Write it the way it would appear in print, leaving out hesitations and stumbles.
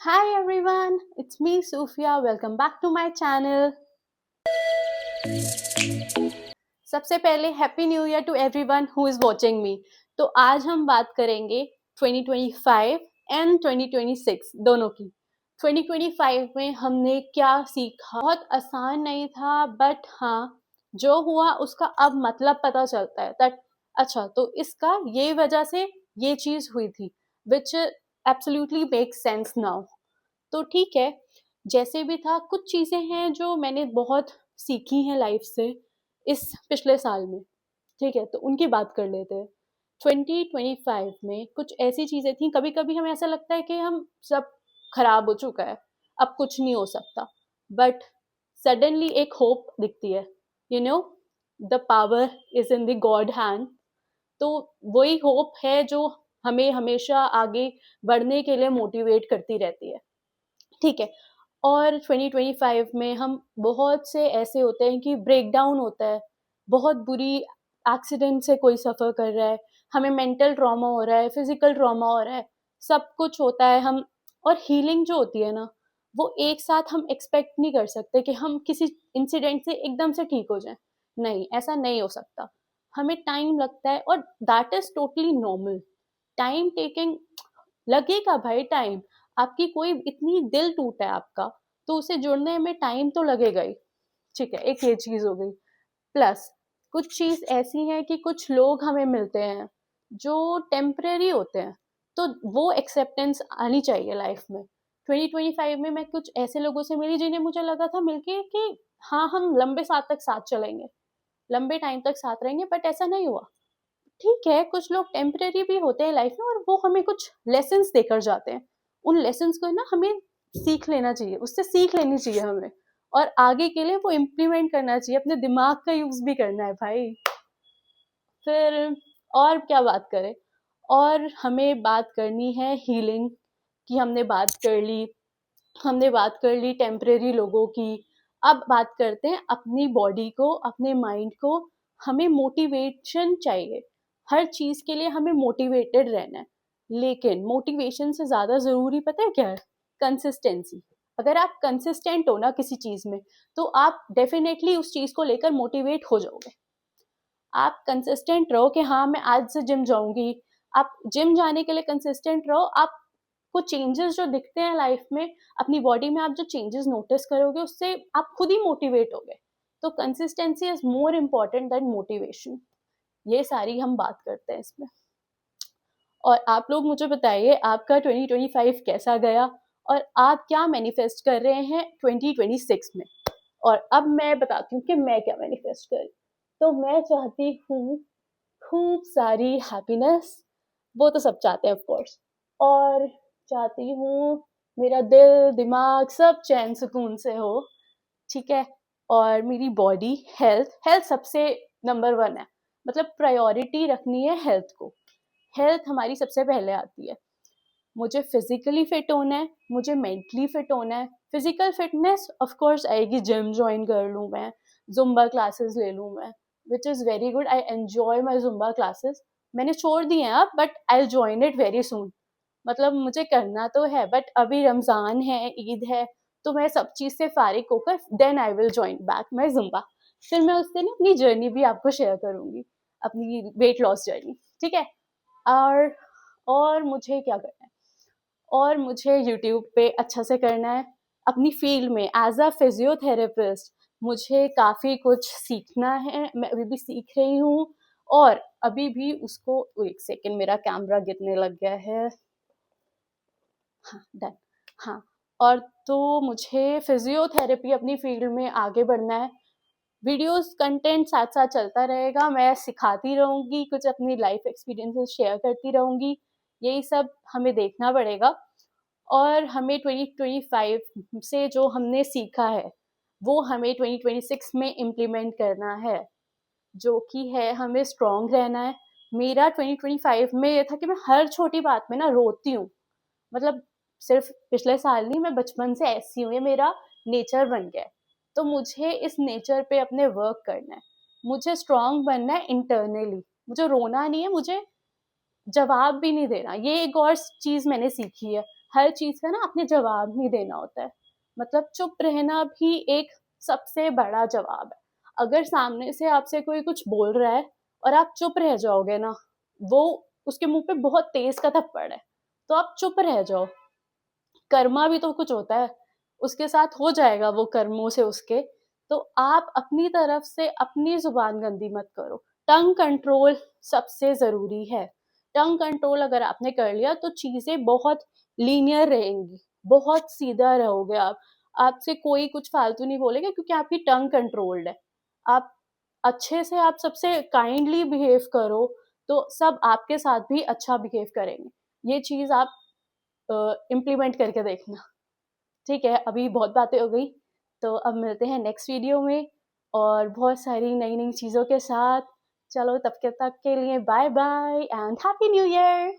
Hi everyone, it's me Sufia. Welcome back to my channel. सबसे पहले happy new year to everyone who is watching me. तो आज हम बात करेंगे 2025 एंड 2026 दोनों की। 2025 में हमने क्या सीखा, बहुत आसान नहीं था बट हाँ, जो हुआ उसका अब मतलब पता चलता है दैट अच्छा तो इसका ये वजह से ये चीज हुई थी, विच एब्सोल्युटली मेक सेंस नाउ। तो ठीक है, जैसे भी था कुछ चीज़ें हैं जो मैंने बहुत सीखी हैं लाइफ से इस पिछले साल में। ठीक है, तो उनकी बात कर लेते हैं। 2025 में कुछ ऐसी चीज़ें थी, कभी कभी हमें ऐसा लगता है कि हम सब खराब हो चुका है, अब कुछ नहीं हो सकता, बट सडनली एक होप दिखती है। You know, the power is in the God hand. तो वही होप है जो हमें हमेशा आगे बढ़ने के लिए मोटिवेट करती रहती है। ठीक है, और 2025 में हम बहुत से ऐसे होते हैं कि ब्रेकडाउन होता है, बहुत बुरी एक्सीडेंट से कोई सफ़र कर रहा है, हमें मेंटल ट्रॉमा हो रहा है, फिजिकल ट्रॉमा हो रहा है, सब कुछ होता है। हम और हीलिंग जो होती है ना, वो एक साथ हम एक्सपेक्ट नहीं कर सकते कि हम किसी इंसिडेंट से एकदम से ठीक हो जाएं। नहीं, ऐसा नहीं हो सकता। हमें टाइम लगता है और that is totally normal. Time taking लगेगा भाई, टाइम। आपकी कोई इतनी दिल टूटा है आपका, तो उसे जुड़ने में टाइम तो लगेगा ही। ठीक है, एक ये चीज हो गई। प्लस कुछ चीज ऐसी है कि कुछ लोग हमें मिलते हैं जो टेम्परेरी होते हैं, तो वो एक्सेप्टेंस आनी चाहिए लाइफ में। 2025 में मैं कुछ ऐसे लोगों से मिली जिन्हें मुझे लगा था मिलके कि हाँ, हम लंबे साथ तक साथ चलेंगे, लंबे टाइम तक साथ रहेंगे, बट ऐसा नहीं हुआ। ठीक है, कुछ लोग टेम्परेरी भी होते हैं लाइफ में और वो हमें कुछ लेसन्स देकर जाते हैं। उन लेसन्स को ना हमें सीख लेना चाहिए, उससे सीख लेनी चाहिए हमें, और आगे के लिए वो इम्प्लीमेंट करना चाहिए, अपने दिमाग का यूज भी करना है भाई। फिर और क्या बात करें, और हमें बात करनी है हीलिंग की। हमने बात कर ली टेम्परेरी लोगों की। अब बात करते हैं अपनी बॉडी को, अपने माइंड को। हमें मोटिवेशन चाहिए, हर चीज के लिए हमें मोटिवेटेड रहना है। लेकिन मोटिवेशन से ज्यादा जरूरी पता है क्या है? कंसिस्टेंसी। अगर आप कंसिस्टेंट हो ना किसी चीज में, तो आप डेफिनेटली उस चीज को लेकर मोटिवेट हो जाओगे। आप कंसिस्टेंट रहो कि हाँ, मैं आज से जिम जाऊंगी। आप जिम जाने के लिए कंसिस्टेंट रहो। आपको चेंजेस जो दिखते हैं लाइफ में, अपनी बॉडी में आप जो चेंजेस नोटिस करोगे, उससे आप खुद ही मोटिवेट होगे। तो consistency is more important then motivation. ये सारी हम बात करते हैं इसमें। और आप लोग मुझे बताइए, आपका 2025 कैसा गया, और आप क्या मैनिफेस्ट कर रहे हैं 2026 में। और अब मैं बताती हूँ कि मैं क्या मैनिफेस्ट कर रही हूँ। तो मैं चाहती हूँ खूब सारी हैप्पीनेस, वो तो सब चाहते हैं ऑफ कोर्स। और चाहती हूँ मेरा दिल दिमाग सब चैन सुकून से हो। ठीक है, और मेरी बॉडी हेल्थ हेल्थ सबसे नंबर वन है। मतलब प्रायोरिटी रखनी है हेल्थ को। हेल्थ हमारी सबसे पहले आती है। मुझे फिजिकली फिट होना है, मुझे मेंटली फिट होना है। फिजिकल फिटनेस ऑफ कोर्स आएगी, जिम ज्वाइन कर लूँ मैं, जुम्बा क्लासेस ले लूँ मैं, which is very good. I enjoy my Zumba classes. मैंने छोड़ दिए हैं अब, but I join it very soon. मतलब मुझे करना तो है, बट अभी रमज़ान है, ईद है, तो मैं सब चीज़ से फारिग होकर then I will join back my Zumba. फिर मैं उस दिन अपनी जर्नी भी आपको शेयर करूँगी, अपनी वेट लॉस जर्नी। ठीक है, और और मुझे क्या करना है, और मुझे यूट्यूब पे अच्छा से करना है। अपनी फील्ड में एज अ फिजियोथेरेपिस्ट मुझे काफ़ी कुछ सीखना है, मैं अभी भी सीख रही हूँ। और अभी भी उसको, एक सेकेंड, मेरा कैमरा गिरने लग गया है। हाँ, डन। हाँ, और तो मुझे फिजियोथेरेपी अपनी फील्ड में आगे बढ़ना है। वीडियोस कंटेंट साथ साथ चलता रहेगा, मैं सिखाती रहूँगी, कुछ अपनी लाइफ एक्सपीरियंसेस शेयर करती रहूँगी। यही सब हमें देखना पड़ेगा। और हमें 2025 से जो हमने सीखा है, वो हमें 2026 में इम्प्लीमेंट करना है, जो कि है हमें स्ट्रॉन्ग रहना है। मेरा 2025 में ये था कि मैं हर छोटी बात में ना रोती हूँ। मतलब सिर्फ पिछले साल नहीं, मैं बचपन से ऐसी हूँ, ये मेरा नेचर बन गया है। तो मुझे इस नेचर पे अपने वर्क करना है। मुझे स्ट्रॉन्ग बनना है इंटरनली। मुझे रोना नहीं है, मुझे जवाब भी नहीं देना। ये एक और चीज मैंने सीखी है। हर चीज़ का ना आपने जवाब नहीं देना होता है। मतलब चुप रहना भी एक सबसे बड़ा जवाब है। अगर सामने से आपसे कोई कुछ बोल रहा है और आप चुप रह जाओगे ना, वो उसके मुँह पे बहुत तेज़ का थप्पड़ है, तो आप चुप रह जाओ। कर्मा भी तो कुछ होता है, उसके साथ हो जाएगा वो कर्मों से उसके। तो आप अपनी तरफ से अपनी ज़ुबान गंदी मत करो। टंग कंट्रोल सबसे ज़रूरी है। टंग कंट्रोल अगर आपने कर लिया तो चीज़ें बहुत लीनियर रहेंगी, बहुत सीधा रहोगे आप। आपसे कोई कुछ फालतू नहीं बोलेगा क्योंकि आपकी टंग कंट्रोल्ड है। आप अच्छे से आप सबसे काइंडली बिहेव करो, तो सब आपके साथ भी अच्छा बिहेव करेंगे। ये चीज़ आप इम्प्लीमेंट करके देखना। ठीक है, अभी बहुत बातें हो गई, तो अब मिलते हैं नेक्स्ट वीडियो में और बहुत सारी नई नई चीज़ों के साथ। चलो तब के तक के लिए bye bye and happy new year.